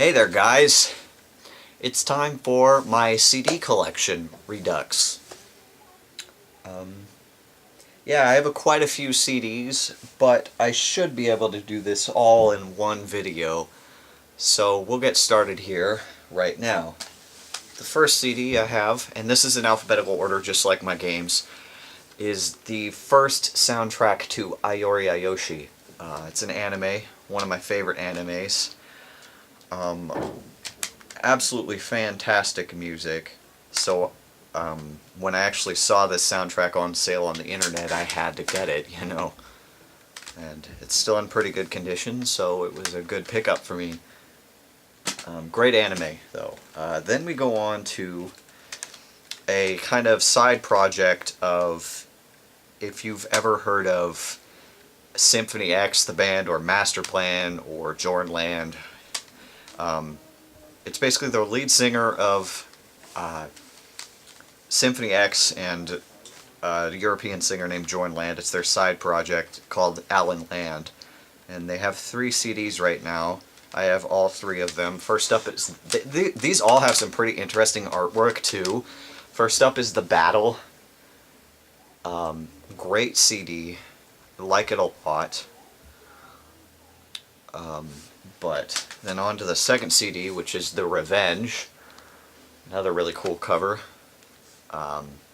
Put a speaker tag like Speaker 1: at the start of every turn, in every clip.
Speaker 1: Hey there guys, it's time for my CD Collection Redux. Yeah, I have quite a few CDs, but I should be able to do this all in one video. So we'll get started here right now. The first CD I have, and this is in alphabetical order just like my games, is the first soundtrack to Ayori Ayoshi. It's an anime, one of my favorite animes. Absolutely fantastic music. So when I actually saw this soundtrack on sale on the internet, I had to get it, you know. And it's still in pretty good condition, so it was a good pickup for me. Great anime, though. Then we go on to a kind of side project of, if you've ever heard of Symphony X, the band, or Master Plan, or Jornland. It's basically the lead singer of Symphony X and a European singer named Jornland. It's their side project called Alan Land. And they have 3 CDs right now. I have all 3 of them. First up is... these all have some pretty interesting artwork, too. First up is The Battle. Great CD. I like it a lot. But then on to the second CD, which is The Revenge. Another really cool cover.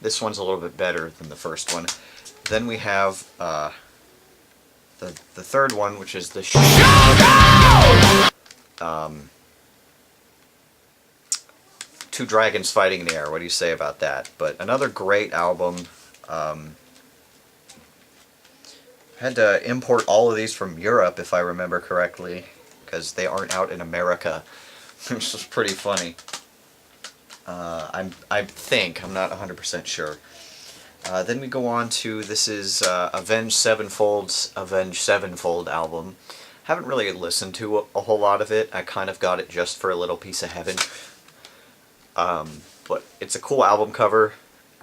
Speaker 1: This one's a little bit better than the first one. Then we have the third one, which is the Two Dragons Fighting in the Air. What do you say about that? But another great album. Had to import all of these from Europe, if I remember correctly, because they aren't out in America, which is pretty funny. I think, I'm not 100% sure. Then we go on to, this is Avenged Sevenfold's Avenged Sevenfold album. Haven't really listened to a whole lot of it. I kind of got it just for a little piece of heaven. But it's a cool album cover.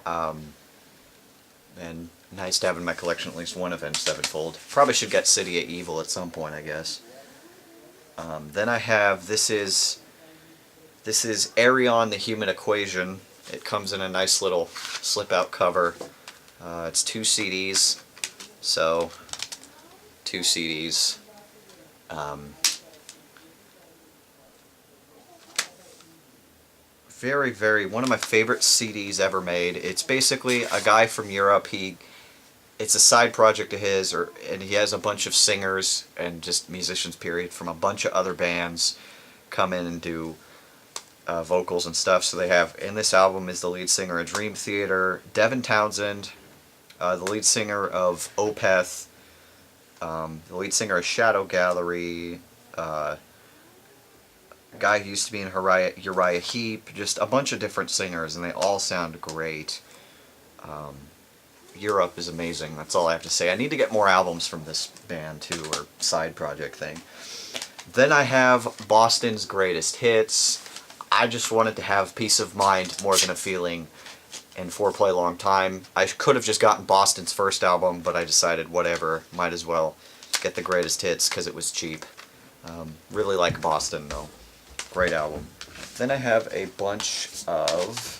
Speaker 1: And nice to have in my collection at least one Avenged Sevenfold. Probably should get City of Evil at some point, I guess. Then I have, this is Arion the Human Equation. It comes in a nice little slip-out cover. It's 2 CDs, so 2 CDs. One of my favorite CDs ever made. It's basically a guy from Europe. It's a side project of his, and he has a bunch of singers and just musicians, period, from a bunch of other bands come in and do vocals and stuff. So they have, in this album is the lead singer of Dream Theater, Devin Townsend, the lead singer of Opeth, the lead singer of Shadow Gallery, a guy who used to be in Uriah Heep, just a bunch of different singers, and they all sound great. Europe is amazing, that's all I have to say. I need to get more albums from this band too, or side project thing. Then I have Boston's Greatest Hits. I just wanted to have peace of mind more than a feeling, and Foreplay Long Time. I could have just gotten Boston's first album, but I decided whatever, might as well get the Greatest Hits because it was cheap. Really like Boston though. Great album. Then I have a bunch of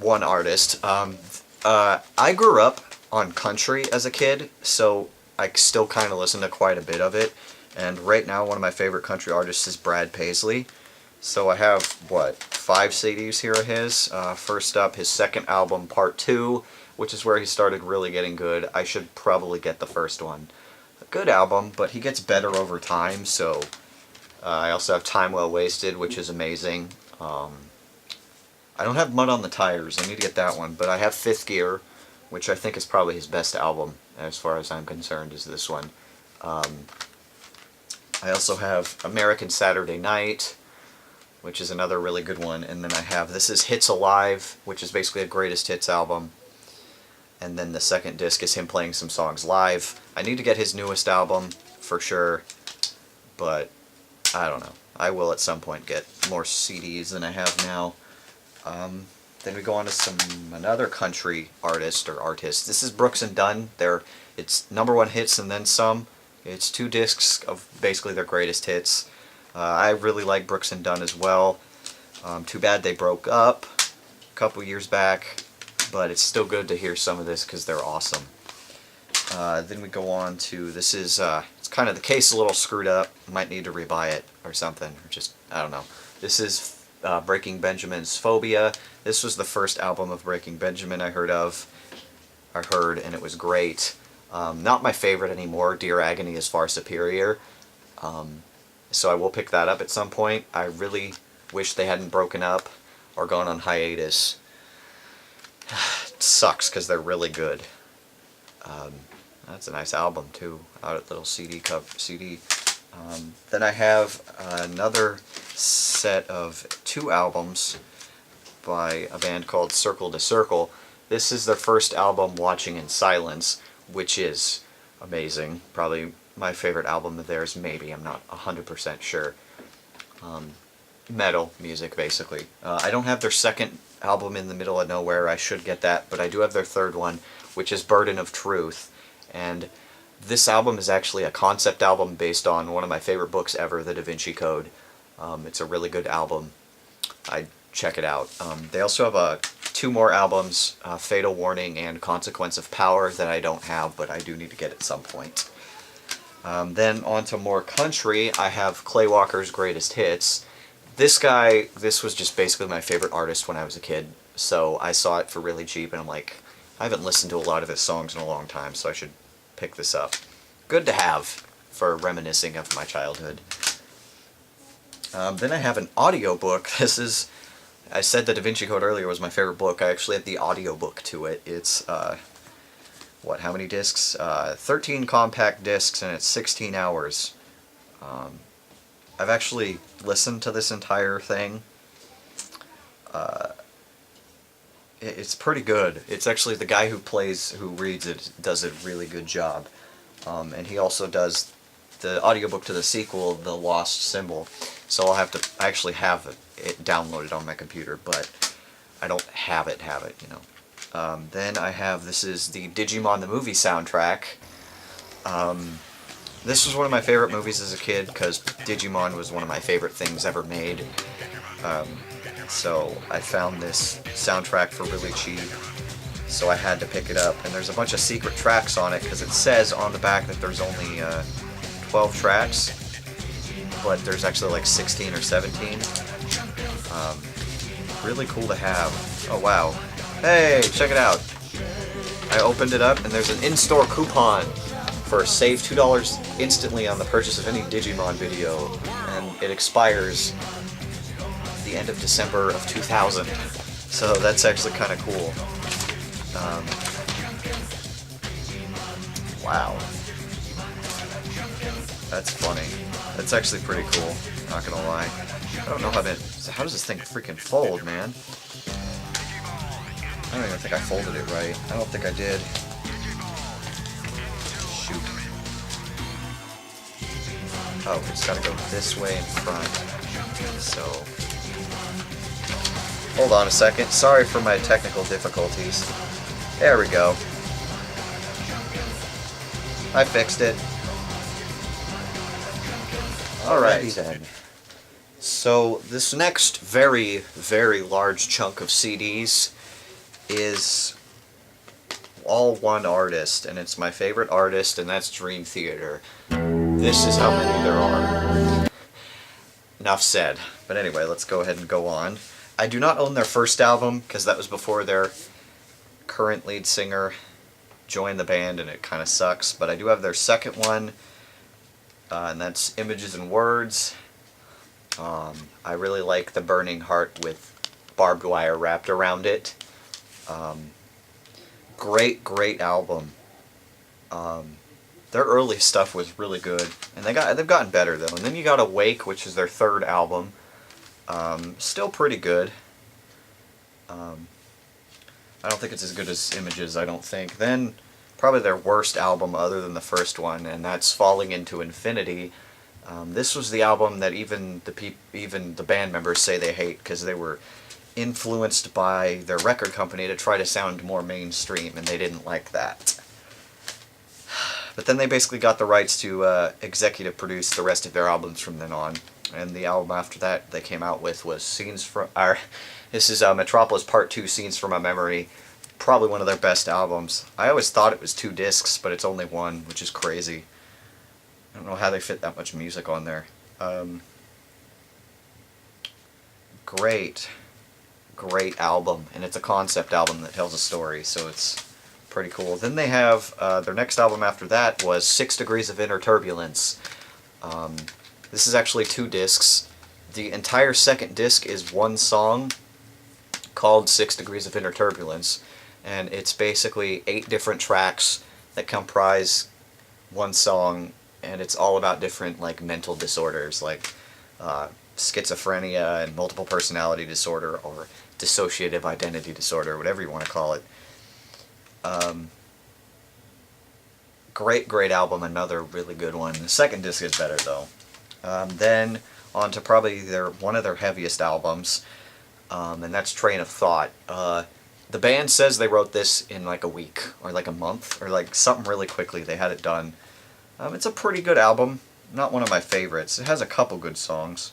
Speaker 1: one artist. I grew up on country as a kid, so I still kind of listen to quite a bit of it. And right now, one of my favorite country artists is Brad Paisley. So I have, 5 CDs here of his. First up, his second album, Part 2, which is where he started really getting good. I should probably get the first one. A good album, but he gets better over time, so... I also have Time Well Wasted, which is amazing. I don't have Mud on the Tires, I need to get that one, but I have Fifth Gear, which I think is probably his best album, as far as I'm concerned, is this one. I also have American Saturday Night, which is another really good one, and then I have, this is Hits Alive, which is basically a greatest hits album, and then the second disc is him playing some songs live. I need to get his newest album, for sure, but I don't know. I will at some point get more CDs than I have now. Then we go on to another country artist or artist. This is Brooks and Dunn. It's #1 hits and then some. It's 2 discs of basically their greatest hits. I really like Brooks and Dunn as well. Too bad they broke up a couple years back, but it's still good to hear some of this because they're awesome. Then we go on to, this is, it's kind of the case a little screwed up. Might need to rebuy it or something, or just, I don't know. This is Breaking Benjamin's Phobia. This was the first album of Breaking Benjamin I heard, and it was great. Not my favorite anymore. Dear Agony is far superior. So I will pick that up at some point. I really wish they hadn't broken up or gone on hiatus. It sucks because they're really good. That's a nice album too. Out at little CD CD. Then I have another set of 2 albums by a band called Circle to Circle. This is their first album, Watching in Silence, which is amazing. Probably my favorite album of theirs, maybe. I'm not 100% sure. Metal music, basically. I don't have their second album, In the Middle of Nowhere. I should get that, but I do have their third one, which is Burden of Truth. And this album is actually a concept album based on one of my favorite books ever, The Da Vinci Code. It's a really good album. I'd check it out. They also have 2 more albums, Fatal Warning and Consequence of Power, that I don't have, but I do need to get at some point. Then on to more country, I have Clay Walker's Greatest Hits. This was just basically my favorite artist when I was a kid, so I saw it for really cheap, and I'm like, I haven't listened to a lot of his songs in a long time, so I should pick this up. Good to have for reminiscing of my childhood. Then I have an audiobook. This is, I said the Da Vinci Code earlier was my favorite book. I actually have the audiobook to it. It's, how many discs? 13 compact discs, and it's 16 hours. I've actually listened to this entire thing. It's pretty good. It's actually the guy who reads it, does a really good job. And he also does the audiobook to the sequel, The Lost Symbol. So I actually have it downloaded on my computer, but I don't have it, you know. Then I have, this is the Digimon the Movie soundtrack. This was one of my favorite movies as a kid, because Digimon was one of my favorite things ever made. So I found this soundtrack for really cheap, so I had to pick it up. And there's a bunch of secret tracks on it, because it says on the back that there's only 12 tracks, but there's actually like 16 or 17. Really cool to have. Oh wow. Hey, check it out. I opened it up, and there's an in-store coupon for save $2 instantly on the purchase of any Digimon video, and it expires the end of December of 2000. So that's actually kind of cool. Wow. That's funny. That's actually pretty cool, not gonna lie. I don't know how does this thing freaking fold, man? I don't even think I folded it right. I don't think I did. Shoot. Oh, it's gotta go this way in front. So, hold on a second. Sorry for my technical difficulties. There we go. I fixed it. Alright then. So, this next very, very large chunk of CDs is all one artist, and it's my favorite artist, and that's Dream Theater. This is how many there are. Enough said. But anyway, let's go ahead and go on. I do not own their first album, because that was before their current lead singer joined the band, and it kind of sucks. But I do have their second one, and that's Images and Words. I really like the Burning Heart with barbed wire wrapped around it. Great album. Their early stuff was really good, and they've gotten better though. And then you got Awake, which is their third album. Still pretty good. I don't think it's as good as Images, I don't think. Then probably their worst album other than the first one, and that's Falling Into Infinity. This was the album that even the band members say they hate, because they were influenced by their record company to try to sound more mainstream, and they didn't like that. But then they basically got the rights to executive produce the rest of their albums from then on. And the album after that they came out with was this is Metropolis Part 2, Scenes from a Memory. Probably one of their best albums. I always thought it was 2 discs, but it's only 1, which is crazy. I don't know how they fit that much music on there. Great album, and it's a concept album that tells a story, so it's pretty cool. Then they have, their next album after that was 6 Degrees of Inner Turbulence. This is actually 2 discs. The entire second disc is 1 song called 6 Degrees of Inner Turbulence, and it's basically 8 different tracks that comprise 1 song, and it's all about different like mental disorders, like schizophrenia and multiple personality disorder, or dissociative identity disorder, whatever you want to call it. Great album, another really good one. The second disc is better though. Then on to probably one of their heaviest albums, and that's Train of Thought. The band says they wrote this in like a week, or like a month, or like something really quickly. They had it done. It's a pretty good album. Not one of my favorites. It has a couple good songs.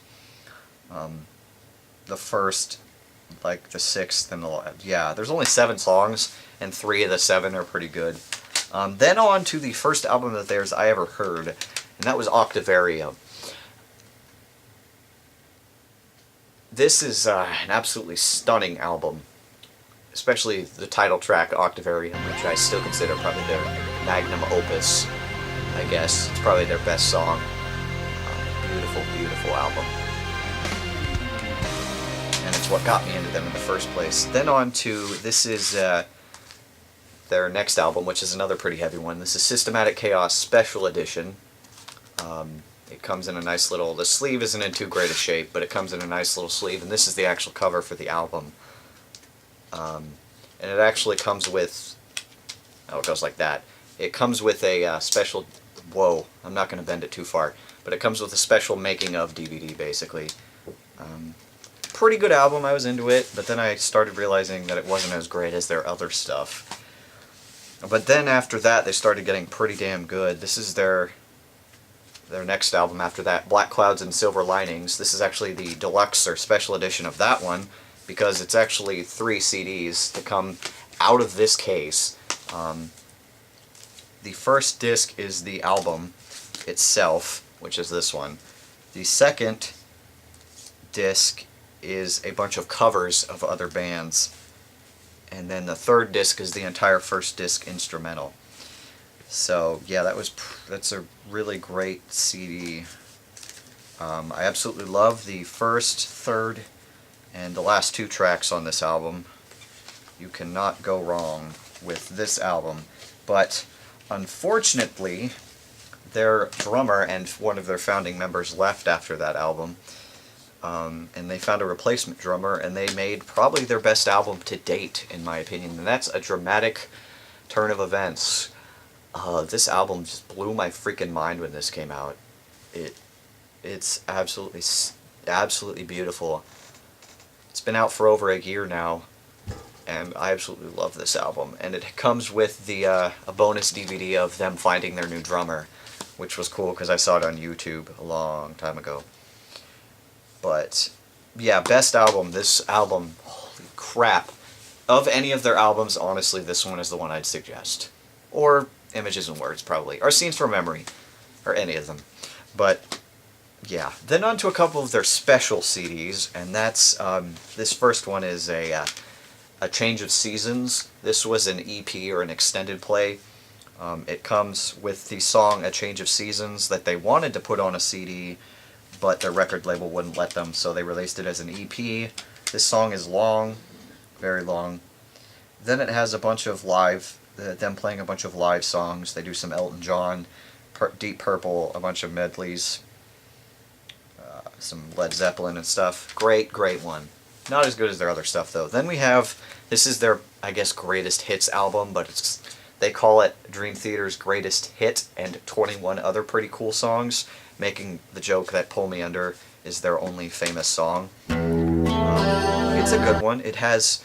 Speaker 1: The first, like the 6th, and there's only 7 songs, and 3 of the 7 are pretty good. Then on to the first album of theirs I ever heard, and that was Octavarium. This is an absolutely stunning album, especially the title track, Octavarium, which I still consider probably their magnum opus, I guess. It's probably their best song. Beautiful album. And it's what got me into them in the first place. Then on to, this is their next album, which is another pretty heavy one. This is Systematic Chaos Special Edition. It comes in a nice little, the sleeve isn't in too great a shape, but it comes in a nice little sleeve, and this is the actual cover for the album. And it actually comes with, it goes like that. It comes with a special, I'm not going to bend it too far, but it comes with a special making of DVD, basically. Pretty good album, I was into it, but then I started realizing that it wasn't as great as their other stuff. But then after that, they started getting pretty damn good. This is their next album after that, Black Clouds and Silver Linings. This is actually the deluxe or special edition of that one, because it's actually 3 CDs that come out of this case. The first disc is the album itself, which is this one. The second disc is a bunch of covers of other bands. And then the third disc is the entire first disc instrumental. So yeah, that's a really great CD. I absolutely love the first, third, and the last 2 tracks on this album. You cannot go wrong with this album. But unfortunately, their drummer and one of their founding members left after that album. And they found a replacement drummer, and they made probably their best album to date, in my opinion. And that's A Dramatic Turn of Events. This album just blew my freaking mind when this came out. It's absolutely beautiful. It's been out for over a year now, and I absolutely love this album. And it comes with a bonus DVD of them finding their new drummer, which was cool because I saw it on YouTube a long time ago. But yeah, best album. This album, holy crap. Of any of their albums, honestly, this one is the one I'd suggest. Or Images and Words, probably. Or Scenes from Memory. Or any of them. But yeah. Then on to a couple of their special CDs, and that's, this first one is a Change of Seasons. This was an EP, or an extended play. It comes with the song A Change of Seasons that they wanted to put on a CD, but their record label wouldn't let them, so they released it as an EP. This song is long, very long. Then it has a bunch of them playing a bunch of live songs. They do some Elton John, Deep Purple, a bunch of medleys, some Led Zeppelin and stuff. Great one. Not as good as their other stuff, though. Then we have, this is their, I guess, greatest hits album, but they call it Dream Theater's Greatest Hit and 21 other pretty cool songs, making the joke that Pull Me Under is their only famous song. It's a good one. It has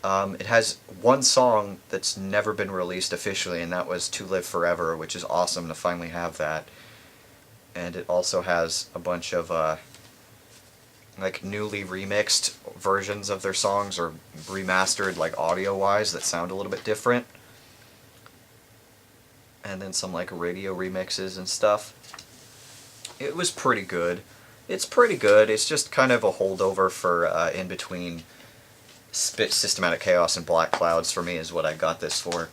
Speaker 1: It has one song that's never been released officially, and that was To Live Forever, which is awesome to finally have that. And it also has a bunch of like newly remixed versions of their songs, or remastered like audio-wise, that sound a little bit different. And then some like radio remixes and stuff. It was pretty good. It's pretty good. It's just kind of a holdover for in between Systematic Chaos and Black Clouds for me is what I got this for.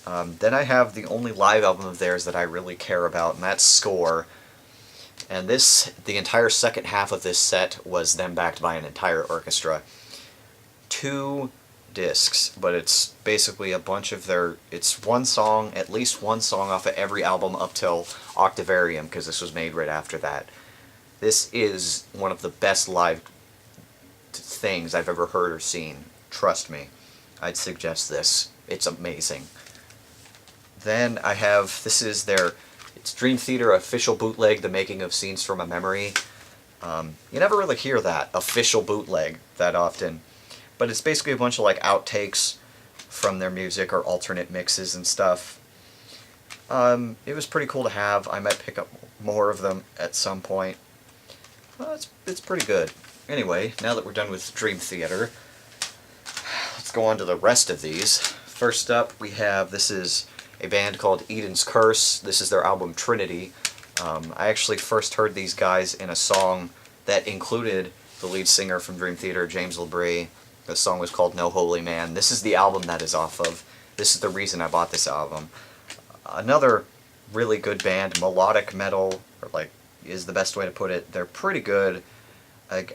Speaker 1: Then I have the only live album of theirs that I really care about, and that's Score. And the entire second half of this set was them backed by an entire orchestra. 2 discs, but it's basically a bunch of it's one song, at least one song off of every album up till Octavarium, because this was made right after that. This is one of the best live things I've ever heard or seen. Trust me. I'd suggest this. It's amazing. Then I have, it's Dream Theater official bootleg, The Making of Scenes from a Memory. You never really hear that official bootleg that often, but it's basically a bunch of like outtakes from their music or alternate mixes and stuff. It was pretty cool to have. I might pick up more of them at some point. It's pretty good. Anyway, now that we're done with Dream Theater, let's go on to the rest of these. First up, we have, this is a band called Eden's Curse. This is their album Trinity. I actually first heard these guys in a song that included the lead singer from Dream Theater, James LaBrie. The song was called No Holy Man. This is the album that is off of. This is the reason I bought this album. Another really good band, melodic metal, or like, is the best way to put it. They're pretty good.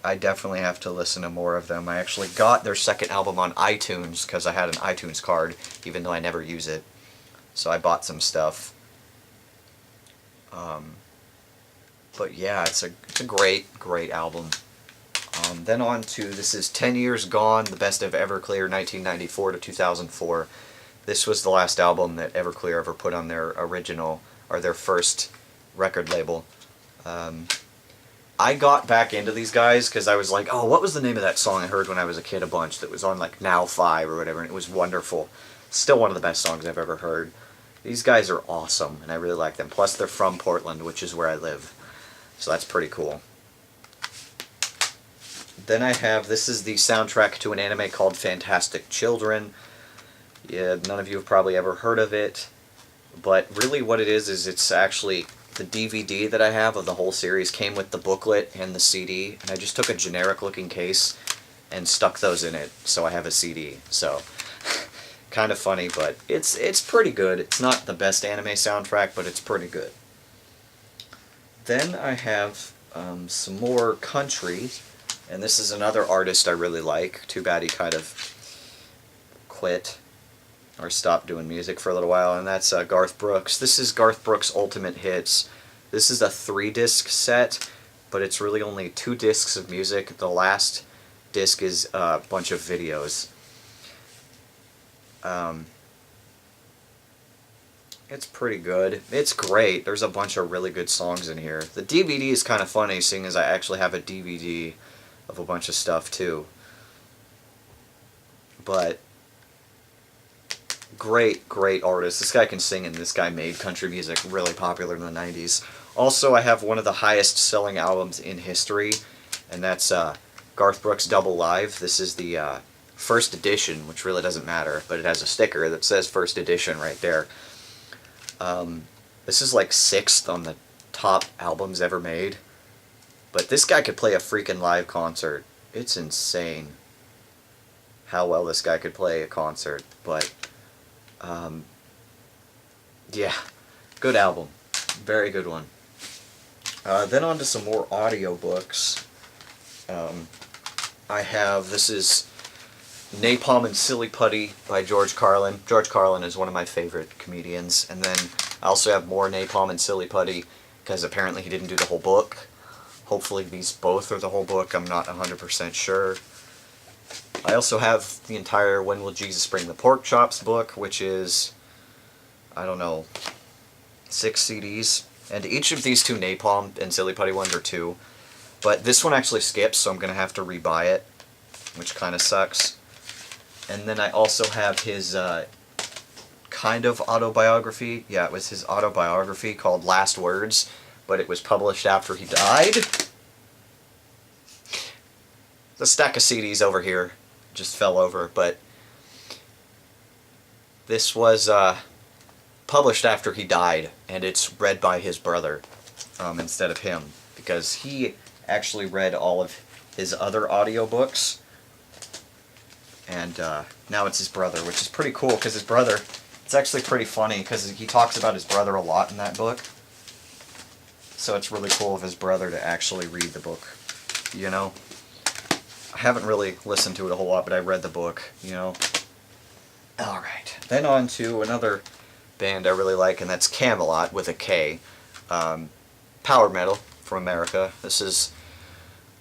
Speaker 1: I definitely have to listen to more of them. I actually got their second album on iTunes because I had an iTunes card, even though I never use it. So I bought some stuff. But yeah, it's a great album. Then on to, this is 10 Years Gone, the best of Everclear, 1994 to 2004. This was the last album that Everclear ever put on their original, or their first record label. I got back into these guys because I was like, oh, what was the name of that song I heard when I was a kid a bunch that was on like Now 5 or whatever, and it was wonderful. Still one of the best songs I've ever heard. These guys are awesome, and I really like them. Plus, they're from Portland, which is where I live. So that's pretty cool. Then I have, this is the soundtrack to an anime called Fantastic Children. Yeah, none of you have probably ever heard of it. But really what it is it's actually the DVD that I have of the whole series came with the booklet and the CD. And I just took a generic looking case and stuck those in it, so I have a CD. So, kind of funny, but it's pretty good. It's not the best anime soundtrack, but it's pretty good. Then I have some more country, and this is another artist I really like. Too bad he kind of quit or stopped doing music for a little while, and that's Garth Brooks. This is Garth Brooks' Ultimate Hits. This is a 3-disc set, but it's really only 2 discs of music. The last disc is a bunch of videos. It's pretty good. It's great. There's a bunch of really good songs in here. The DVD is kind of funny, seeing as I actually have a DVD of a bunch of stuff too. But great artist. This guy can sing, and this guy made country music really popular in the 90s. Also, I have one of the highest selling albums in history, and that's Garth Brooks' Double Live. This is the first edition, which really doesn't matter, but it has a sticker that says first edition right there. This is like 6th on the top albums ever made. But this guy could play a freaking live concert. It's insane how well this guy could play a concert. But, yeah, good album. Very good one. Then on to some more audiobooks. I have, this is Napalm and Silly Putty by George Carlin. George Carlin is one of my favorite comedians. And then I also have more Napalm and Silly Putty because apparently he didn't do the whole book. Hopefully these both are the whole book. I'm not 100% sure. I also have the entire When Will Jesus Bring the Pork Chops book, which is, I don't know, 6 CDs. And each of these 2 Napalm and Silly Putty ones are 2. But this one actually skips, so I'm going to have to rebuy it, which kind of sucks. And then I also have his kind of autobiography. Yeah, it was his autobiography called Last Words, but it was published after he died. The stack of CDs over here just fell over, but this was published after he died, and it's read by his brother instead of him, because he actually read all of his other audiobooks, and now it's his brother, which is pretty cool, because his brother, it's actually pretty funny, because he talks about his brother a lot in that book, so it's really cool of his brother to actually read the book, you know? I haven't really listened to it a whole lot, but I read the book, you know? Alright, then on to another band I really like, and that's Camelot, with a K. Power metal from America. This is,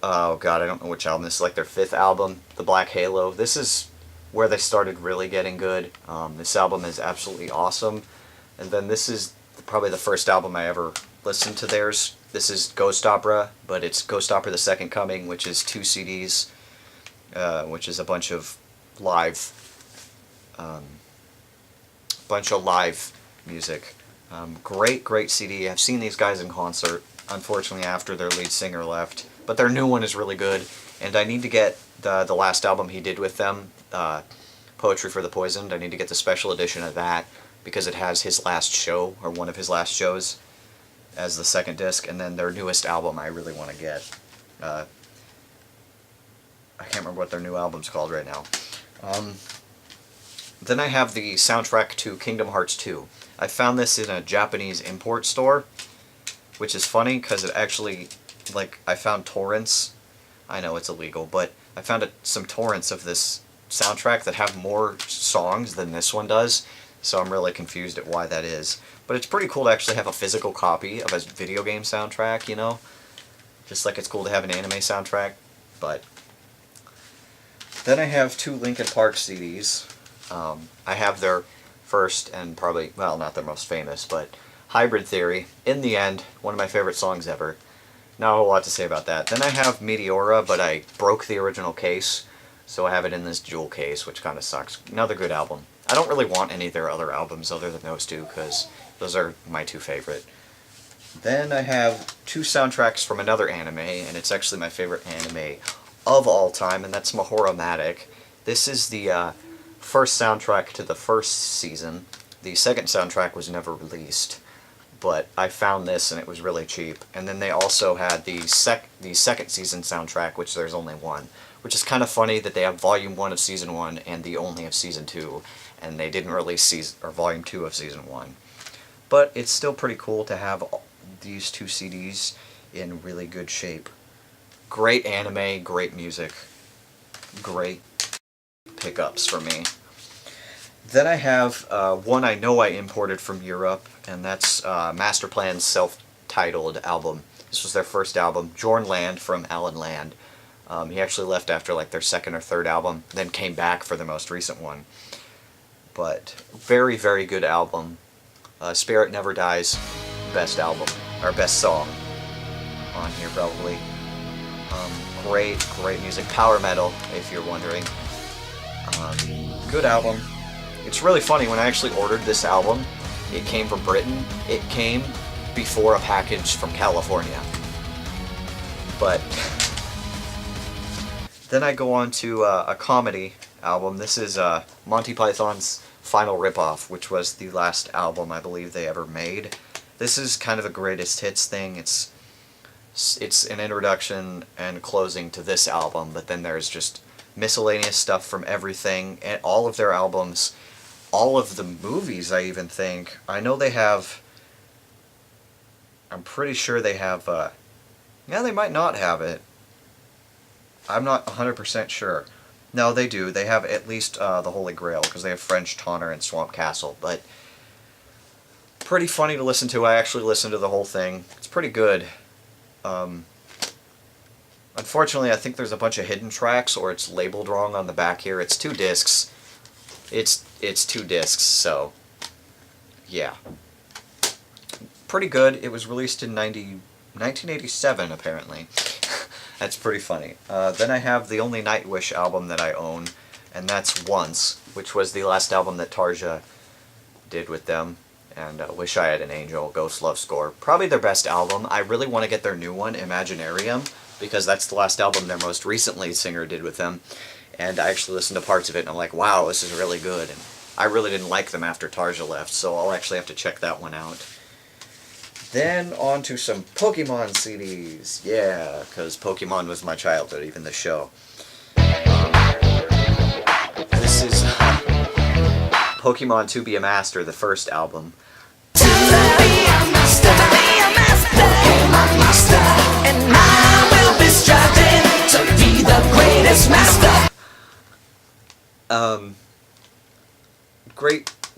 Speaker 1: oh god, I don't know which album. This is like their 5th album, The Black Halo. This is where they started really getting good. This album is absolutely awesome. And then this is probably the first album I ever listened to theirs. This is Ghost Opera, but it's Ghost Opera The Second Coming, which is 2 CDs, which is a bunch of live music. Great CD. I've seen these guys in concert, unfortunately after their lead singer left, but their new one is really good, and I need to get the last album he did with them, Poetry for the Poisoned. I need to get the special edition of that, because it has his last show, or one of his last shows, as the second disc, and then their newest album I really want to get. I can't remember what their new album's called right now. Then I have the soundtrack to Kingdom Hearts 2. I found this in a Japanese import store, which is funny because it actually, like, I found torrents. I know it's illegal, but I found some torrents of this soundtrack that have more songs than this one does, so I'm really confused at why that is. But it's pretty cool to actually have a physical copy of a video game soundtrack, you know? Just like it's cool to have an anime soundtrack, but... Then I have 2 Linkin Park CDs. I have their first and probably, well, not their most famous, but Hybrid Theory. In the End, one of my favorite songs ever. Not a whole lot to say about that. Then I have Meteora, but I broke the original case, so I have it in this jewel case, which kind of sucks. Another good album. I don't really want any of their other albums other than those 2, because those are my 2 favorite. Then I have 2 soundtracks from another anime, and it's actually my favorite anime of all time, and that's Mahoromatic. This is the first soundtrack to the first season. The second soundtrack was never released, but I found this and it was really cheap. And then they also had the second season soundtrack, which there's only one, which is kind of funny that they have Volume 1 of Season 1 and the only of Season 2, and they didn't release Volume 2 of Season 1. But it's still pretty cool to have these 2 CDs in really good shape. Great anime, great music, great pickups for me. Then I have one I know I imported from Europe, and that's Masterplan's self-titled album. This was their first album, Jorn Land from Alan Land. He actually left after like their second or third album, then came back for the most recent one. But very, very good album. Spirit Never Dies, best album, or best song on here probably. Great music. Power metal, if you're wondering. Good album. It's really funny, when I actually ordered this album, it came from Britain. It came before a package from California. But then I go on to a comedy album. This is Monty Python's Final Ripoff, which was the last album I believe they ever made. This is kind of a greatest hits thing. It's an introduction and closing to this album, but then there's just miscellaneous stuff from everything, and all of their albums, all of the movies I even think. I know they have, I'm pretty sure they have, yeah, they might not have it. I'm not 100% sure. No, they do. They have at least the Holy Grail, because they have French Tonner and Swamp Castle, but pretty funny to listen to. I actually listened to the whole thing. It's pretty good. Unfortunately, I think there's a bunch of hidden tracks, or it's labeled wrong on the back here. It's 2 discs. It's 2 discs, so yeah. Pretty good. It was released in 1987, apparently. That's pretty funny. Then I have the only Nightwish album that I own. and that's Once, which was the last album that Tarja did with them. And Wish I Had an Angel, Ghost Love Score. Probably their best album. I really want to get their new one, Imaginarium, because that's the last album their most recent lead singer did with them. And I actually listened to parts of it, and I'm like, wow, this is really good. And I really didn't like them after Tarja left, so I'll actually have to check that one out. Then on to some Pokemon CDs. Yeah, because Pokemon was my childhood, even the show. This is Pokemon To Be a Master, the first album.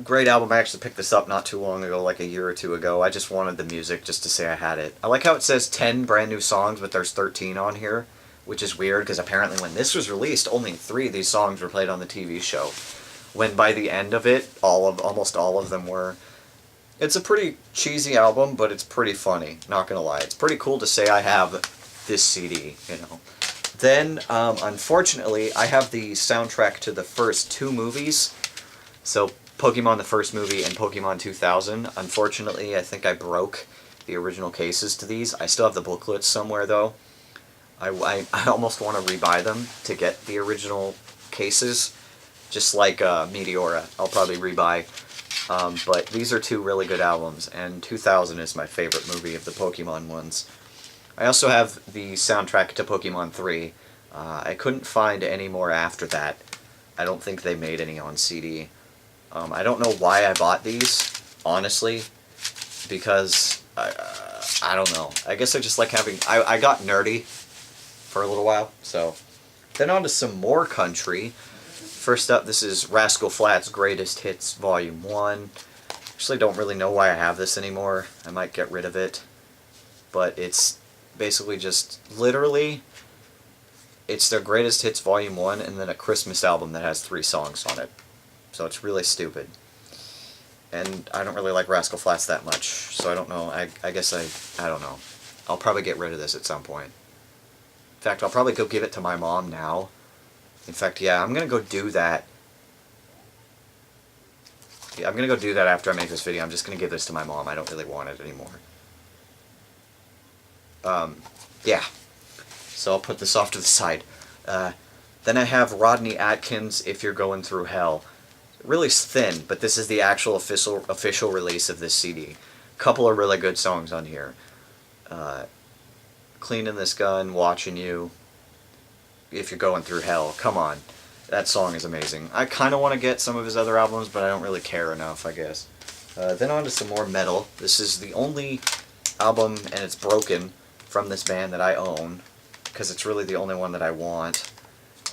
Speaker 1: Great album. I actually picked this up not too long ago, like a year or two ago. I just wanted the music just to say I had it. I like how it says 10 brand new songs, but there's 13 on here, which is weird because apparently when this was released, only 3 of these songs were played on the TV show. When by the end of it, almost all of them were. It's a pretty cheesy album, but it's pretty funny, not gonna lie. It's pretty cool to say I have this CD, you know. Then, unfortunately, I have the soundtrack to the first 2 movies. So, Pokemon the first movie and Pokemon 2000. Unfortunately, I think I broke the original cases to these. I still have the booklets somewhere, though. I almost want to rebuy them to get the original cases. Just like Meteora, I'll probably rebuy. But these are 2 really good albums, and 2000 is my favorite movie of the Pokemon ones. I also have the soundtrack to Pokemon 3. I couldn't find any more after that. I don't think they made any on CD. I don't know why I bought these, honestly, because I don't know. I guess I just like having... I got nerdy for a little while, so... Then on to some more country. First up, this is Rascal Flatts Greatest Hits Volume 1. Actually don't really know why I have this anymore. I might get rid of it. But it's basically just, literally, it's their Greatest Hits Volume 1 and then a Christmas album that has 3 songs on it. So it's really stupid. And I don't really like Rascal Flatts that much, so I don't know. I guess I don't know. I'll probably get rid of this at some point. In fact, I'll probably go give it to my mom now. In fact, yeah, I'm gonna go do that. Yeah, I'm gonna go do that after I make this video. I'm just gonna give this to my mom. I don't really want it anymore. Yeah. So I'll put this off to the side. Then I have Rodney Atkins, If You're Going Through Hell. Really thin, but this is the actual official release of this CD. Couple of really good songs on here. Cleaning This Gun, Watching You, If You're Going Through Hell. Come on. That song is amazing. I kind of want to get some of his other albums, but I don't really care enough, I guess. Then on to some more metal. This is the only album, and it's broken, from this band that I own, because it's really the only one that I want.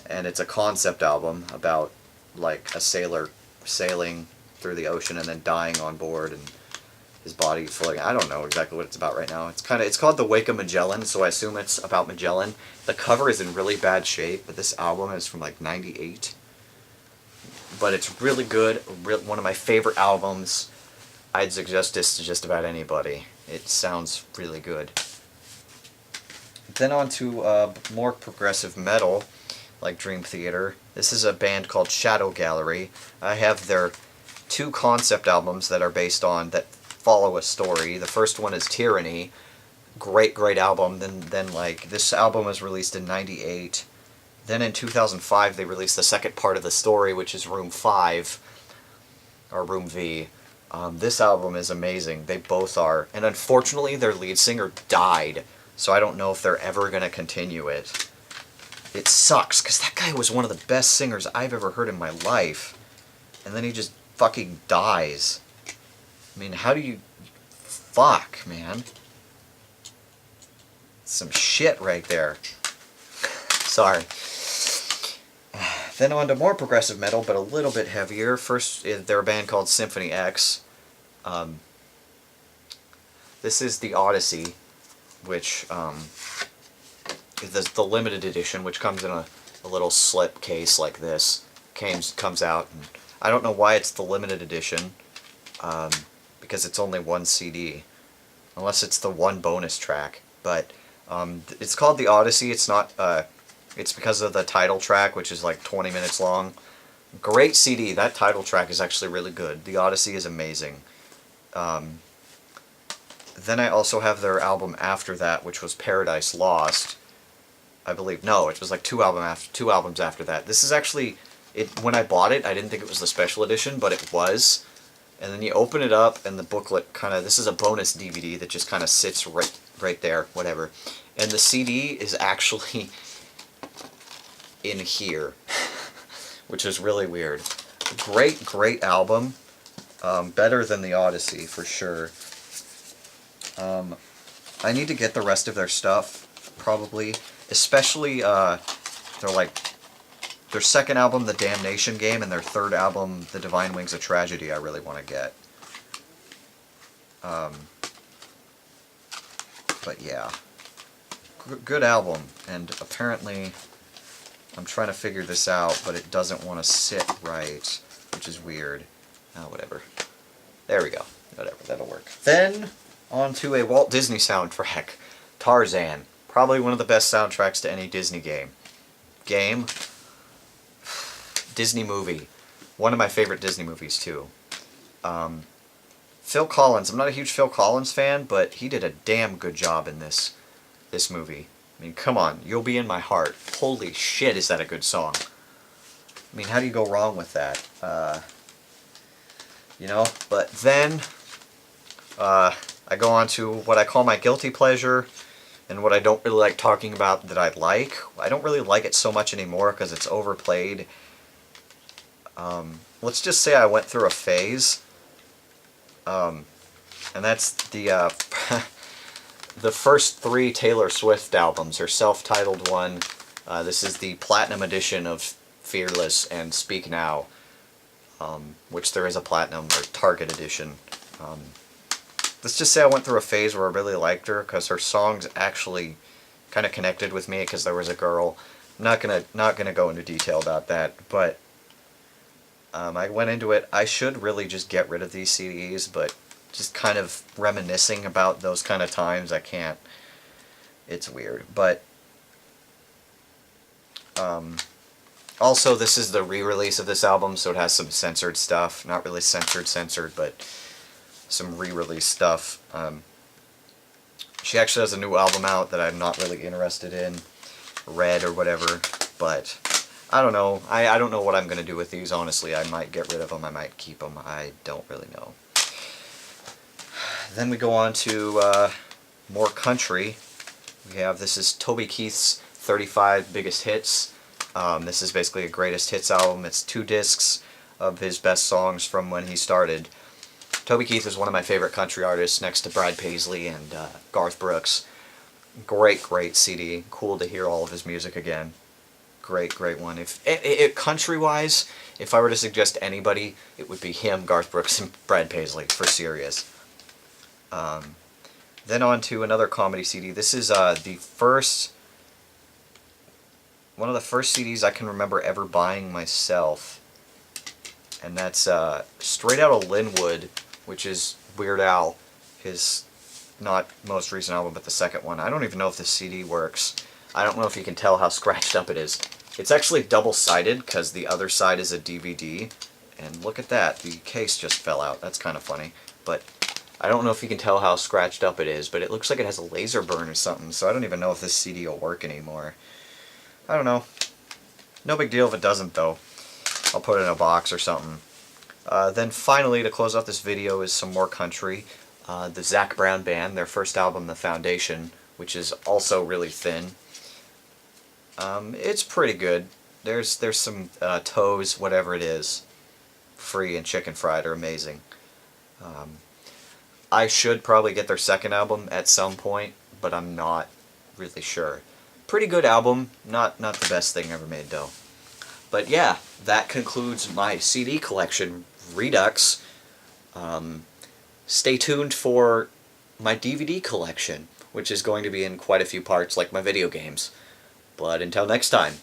Speaker 1: And it's a concept album about, like, a sailor sailing through the ocean and then dying on board, and his body floating. I don't know exactly what it's about right now. It's called The Wake of Magellan, so I assume it's about Magellan. The cover is in really bad shape, but this album is from like '98. But it's really good. One of my favorite albums. I'd suggest this to just about anybody. It sounds really good. Then on to more progressive metal, like Dream Theater. This is a band called Shadow Gallery. I have their 2 concept albums that are based on, that follow a story. The first one is Tyranny. Great album. Then like, this album was released in '98. Then in 2005 they released the second part of the story, which is Room 5, or Room V. This album is amazing. They both are. And unfortunately their lead singer died, so I don't know if they're ever going to continue it. It sucks, because that guy was one of the best singers I've ever heard in my life. And then he just fucking dies. I mean, how do you... Fuck, man. Some shit right there. Sorry. Then on to more progressive metal, but a little bit heavier. First, they're a band called Symphony X. This is the Odyssey, which is the limited edition, which comes in a little slip case like this. Comes out, and I don't know why it's the limited edition, because it's only 1 CD, unless it's the 1 bonus track. But it's called the Odyssey. It's not It's because of the title track, which is like 20 minutes long. Great CD. That title track is actually really good. The Odyssey is amazing. Then I also have their album after that, which was Paradise Lost. I believe. No, it was like two albums after that. This is actually when I bought it, I didn't think it was the special edition, but it was. And then you open it up, and the booklet this is a bonus DVD that just kind of sits right there, whatever. And the CD is actually in here, which is really weird. Great album. Better than the Odyssey, for sure. I need to get the rest of their stuff, probably. Especially, their second album, The Damnation Game, and their third album, The Divine Wings of Tragedy, I really want to get. But yeah. Good album, and apparently I'm trying to figure this out, but it doesn't want to sit right, which is weird. Oh, whatever. There we go. Whatever, that'll work. Then, on to a Walt Disney soundtrack. Tarzan. Probably one of the best soundtracks to any Disney game. Disney movie. One of my favorite Disney movies, too. Phil Collins. I'm not a huge Phil Collins fan, but he did a damn good job in this movie. I mean, come on. You'll Be in My Heart. Holy shit, is that a good song. I mean, how do you go wrong with that? But then I go on to what I call my guilty pleasure, and what I don't really like talking about that I like. I don't really like it so much anymore because it's overplayed. Let's just say I went through a phase, and that's the the first 3 Taylor Swift albums, her self-titled one. This is the Platinum edition of Fearless and Speak Now, which there is a Platinum or Target edition. Let's just say I went through a phase where I really liked her because her songs actually kind of connected with me because there was a girl. I'm not gonna go into detail about that, but I went into it. I should really just get rid of these CDs, but just kind of reminiscing about those kind of times, I can't. It's weird, but also this is the re-release of this album, so it has some censored stuff. Not really censored, but some re-release stuff. She actually has a new album out that I'm not really interested in, Red or whatever, but I don't know. I don't know what I'm going to do with these, honestly. I might get rid of them, I might keep them, I don't really know. Then we go on to more country. This is Toby Keith's 35 Biggest Hits. This is basically a greatest hits album. It's 2 discs of his best songs from when he started. Toby Keith is one of my favorite country artists, next to Brad Paisley and Garth Brooks. Great CD. Cool to hear all of his music again. Great one. If country-wise, if I were to suggest anybody, it would be him, Garth Brooks, and Brad Paisley, for serious. Then on to another comedy CD. This is one of the first CDs I can remember ever buying myself, and that's Straight Outta Linwood, which is Weird Al, his not most recent album, but the second one. I don't even know if this CD works. I don't know if you can tell how scratched up it is. It's actually double-sided because the other side is a DVD, and look at that, the case just fell out. That's kind of funny, but I don't know if you can tell how scratched up it is, but it looks like it has a laser burn or something, so I don't even know if this CD will work anymore. I don't know. No big deal if it doesn't, though. I'll put it in a box or something. Then finally, to close off this video, is some more country. The Zac Brown Band, their first album, The Foundation, which is also really thin. It's pretty good. There's some toes, whatever it is. Free and Chicken Fried are amazing. I should probably get their second album at some point, but I'm not really sure. Pretty good album. Not the best thing ever made, though. But yeah, that concludes my CD collection, Redux. Stay tuned for my DVD collection, which is going to be in quite a few parts, like my video games. But until next time.